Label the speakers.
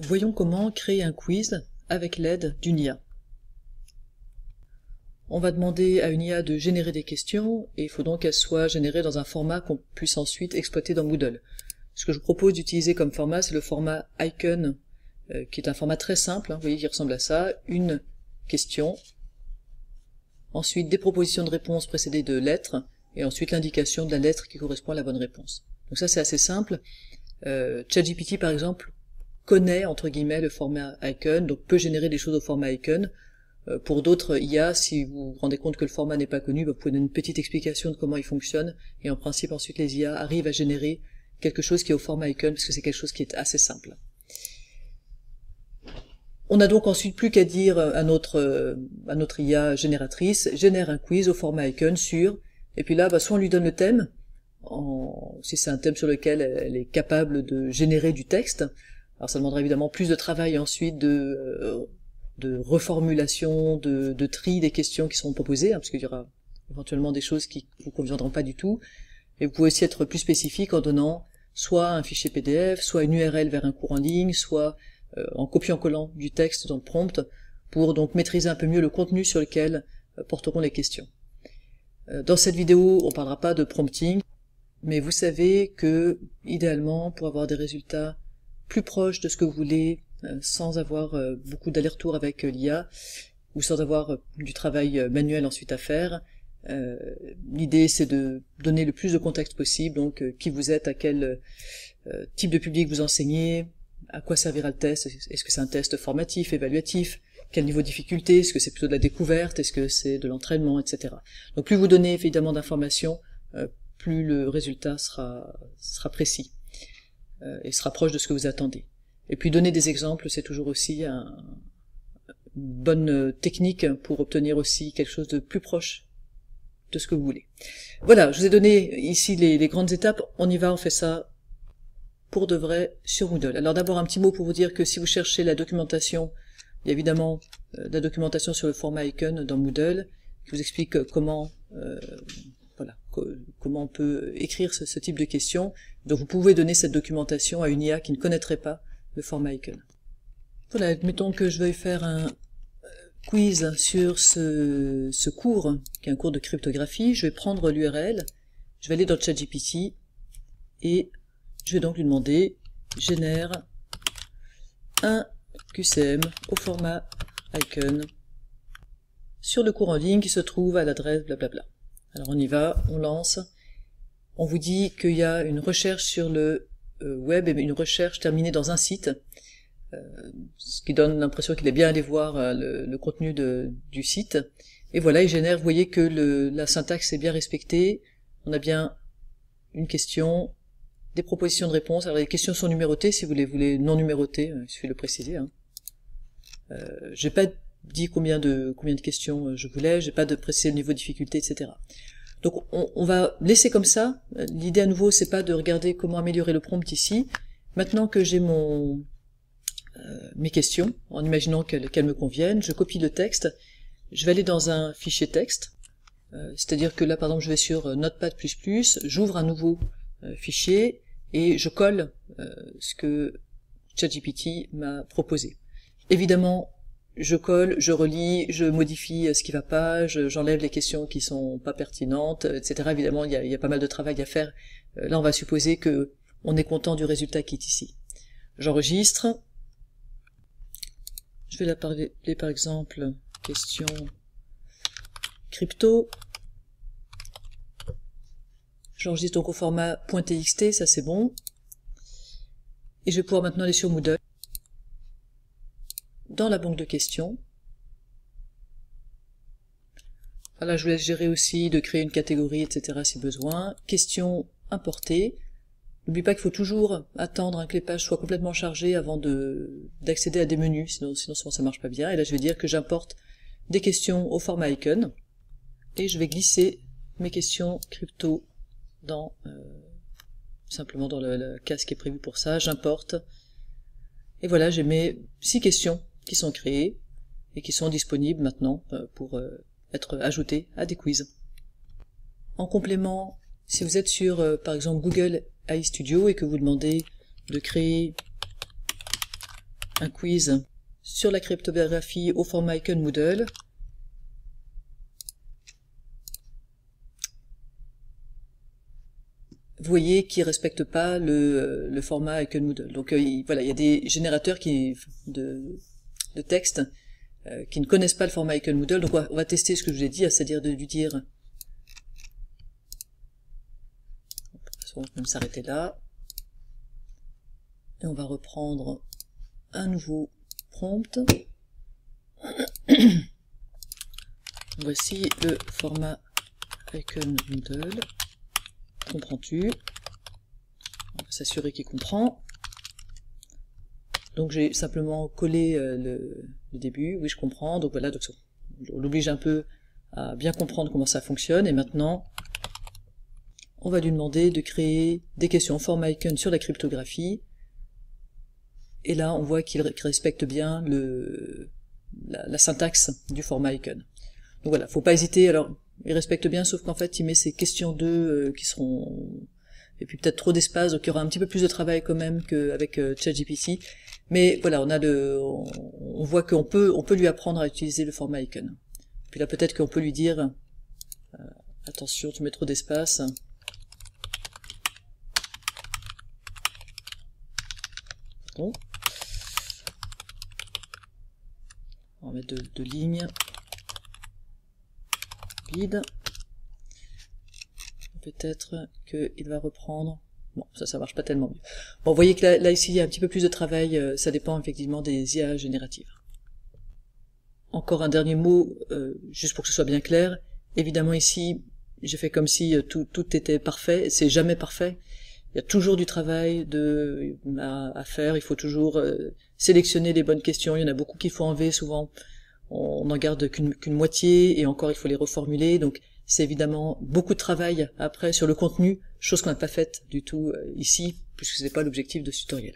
Speaker 1: Voyons comment créer un quiz avec l'aide d'une IA. On va demander à une IA de générer des questions, et il faut donc qu'elles soient générées dans un format qu'on puisse ensuite exploiter dans Moodle. Ce que je vous propose d'utiliser comme format, c'est le format Icon, qui est un format très simple, vous voyez, qui ressemble à ça, une question, ensuite des propositions de réponse précédées de lettres, et ensuite l'indication de la lettre qui correspond à la bonne réponse. Donc ça c'est assez simple. ChatGPT par exemple connaît entre guillemets le format Icon, donc peut générer des choses au format Icon. Pour d'autres IA, si vous vous rendez compte que le format n'est pas connu, vous pouvez donner une petite explication de comment il fonctionne, et en principe ensuite les IA arrivent à générer quelque chose qui est au format Icon, parce que c'est quelque chose qui est assez simple. On n'a donc ensuite plus qu'à dire à notre IA génératrice, génère un quiz au format Icon sur, et puis là, soit on lui donne le thème, si c'est un thème sur lequel elle est capable de générer du texte. Alors ça demandera évidemment plus de travail ensuite de reformulation, de tri des questions qui seront proposées, parce qu'il y aura éventuellement des choses qui ne vous conviendront pas du tout. Et vous pouvez aussi être plus spécifique en donnant soit un fichier PDF, soit une URL vers un cours en ligne, soit en copiant-collant du texte dans le prompt, pour donc maîtriser un peu mieux le contenu sur lequel porteront les questions. Dans cette vidéo, on ne parlera pas de prompting, mais vous savez que, idéalement, pour avoir des résultats plus proches de ce que vous voulez, sans avoir beaucoup d'allers-retours avec l'IA, ou sans avoir du travail manuel ensuite à faire, l'idée c'est de donner le plus de contexte possible, donc qui vous êtes, à quel type de public vous enseignez, à quoi servira le test, est-ce que c'est un test formatif, évaluatif, quel niveau de difficulté, est-ce que c'est plutôt de la découverte, est-ce que c'est de l'entraînement, etc. Donc plus vous donnez évidemment d'informations, plus le résultat sera précis et sera proche de ce que vous attendez. Et puis donner des exemples, c'est toujours aussi une bonne technique pour obtenir aussi quelque chose de plus proche de ce que vous voulez. Voilà, je vous ai donné ici les grandes étapes, on y va, on fait ça pour de vrai sur Moodle. Alors d'abord un petit mot pour vous dire que si vous cherchez la documentation, il y a évidemment la documentation sur le format Icon dans Moodle, qui vous explique comment comment on peut écrire ce type de questions. Donc vous pouvez donner cette documentation à une IA qui ne connaîtrait pas le format Icon. Voilà, admettons que je veuille faire un quiz sur ce cours, qui est un cours de cryptographie. Je vais prendre l'URL, je vais aller dans ChatGPT, et je vais donc lui demander « Génère un QCM au format Icon sur le cours en ligne qui se trouve à l'adresse blablabla ». Alors on y va, on lance. On vous dit qu'il y a une recherche sur le web et une recherche terminée dans un site, ce qui donne l'impression qu'il est bien allé voir le contenu du site. Et voilà, il génère, vous voyez que la syntaxe est bien respectée. On a bien une question, des propositions de réponse. Alors les questions sont numérotées, si vous les voulez non numérotées, il suffit de le préciser. J'ai pas dit combien de questions je voulais, j'ai pas de préciser le niveau de difficulté, etc. Donc on va laisser comme ça. L'idée à nouveau, c'est pas de regarder comment améliorer le prompt ici. Maintenant que j'ai mes questions, en imaginant qu'elles me conviennent, je copie le texte, je vais aller dans un fichier texte, c'est-à-dire que là par exemple je vais sur Notepad++, j'ouvre un nouveau fichier et je colle ce que ChatGPT m'a proposé. Évidemment, je colle, je relis, je modifie ce qui va pas, j'enlève les questions qui sont pas pertinentes, etc. Évidemment, il y a pas mal de travail à faire. Là, on va supposer que on est content du résultat qui est ici. J'enregistre. Je vais là parler, par exemple, question crypto. J'enregistre donc au format .txt, ça c'est bon. Et je vais pouvoir maintenant aller sur Moodle. Dans la banque de questions. Voilà, je vous laisse gérer aussi de créer une catégorie, etc. si besoin. Questions importées. N'oubliez pas qu'il faut toujours attendre que les pages soient complètement chargées avant d'accéder à des menus, sinon souvent ça marche pas bien. Et là je vais dire que j'importe des questions au format Icon. Et je vais glisser mes questions crypto simplement dans la case qui est prévue pour ça. J'importe. Et voilà, j'ai mes 6 questions qui sont créées et qui sont disponibles maintenant pour être ajoutées à des quiz. En complément, si vous êtes sur par exemple Google AI Studio et que vous demandez de créer un quiz sur la cryptographie au format Icon Moodle. Vous voyez qu'ils ne respectent pas le format Icon Moodle. Donc voilà, il y a des générateurs de texte qui ne connaissent pas le format Icon Moodle. Donc on va tester ce que je vous ai dit, c'est-à-dire de lui dire... On va même s'arrêter là. Et on va reprendre un nouveau prompt. Voici le format Icon Moodle. Comprends-tu? On va s'assurer qu'il comprend. Donc j'ai simplement collé le début. Oui, je comprends. Donc voilà, donc on l'oblige un peu à bien comprendre comment ça fonctionne. Et maintenant, on va lui demander de créer des questions en format Icon sur la cryptographie. Et là, on voit qu'il respecte bien la syntaxe du format Icon. Donc voilà, faut pas hésiter. Alors, il respecte bien, sauf qu'en fait, il met ces questions 2 qui seront... Et puis peut-être trop d'espace, donc il y aura un petit peu plus de travail quand même qu'avec ChatGPT. Mais voilà, on voit qu'on peut lui apprendre à utiliser le format Icon. Puis là, peut-être qu'on peut lui dire attention, tu mets trop d'espace. Bon. On va mettre deux lignes. Vide. Peut-être qu'il va reprendre... Bon, ça marche pas tellement mieux. Bon, vous voyez que là ici, il y a un petit peu plus de travail, ça dépend effectivement des IA génératives. Encore un dernier mot, juste pour que ce soit bien clair. Évidemment ici, j'ai fait comme si tout était parfait, c'est jamais parfait. Il y a toujours du travail à faire, il faut toujours sélectionner les bonnes questions, il y en a beaucoup qu'il faut enlever, souvent on n'en garde qu'une moitié, et encore il faut les reformuler, donc c'est évidemment beaucoup de travail après sur le contenu, chose qu'on n'a pas faite du tout ici, puisque ce n'est pas l'objectif de ce tutoriel.